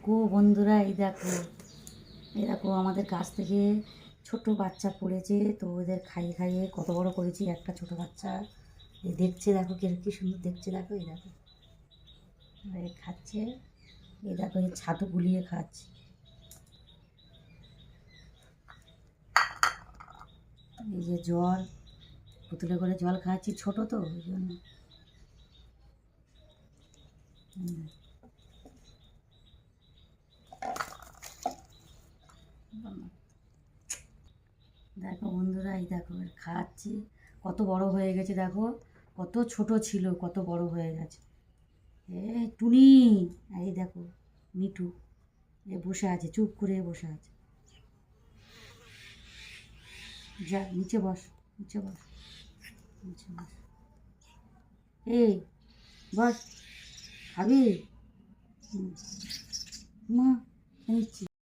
দেখো বন্ধুরা, এই দেখো আমাদের গাছ থেকে ছোট বাচ্চা পড়েছে, তো ওদের খাইয়ে খাইয়ে কত বড় করেছি। একটা ছোট বাচ্চা দেখছে, দেখো কি সুন্দর দেখছে, দেখো এই দেখো খাচ্ছে, এই দেখো এই ছাতু গুলিয়ে খাচ্ছে। এই যে জল বোতলে করে জল খাচ্ছি, ছোট তো ওই জন্য। দেখো বন্ধুরা, এই দেখো খাচ্ছি, কত বড় হয়ে গেছে দেখো, কত ছোট ছিল কত বড় হয়ে গেছে। এই টুনি, এই দেখো মিঠু এ বসে আছে, চুপ করে বসে আছে। যা নিচে বস, নিচে বস, নিচে বস, এই বস, খাবি? মা নিচ্ছি।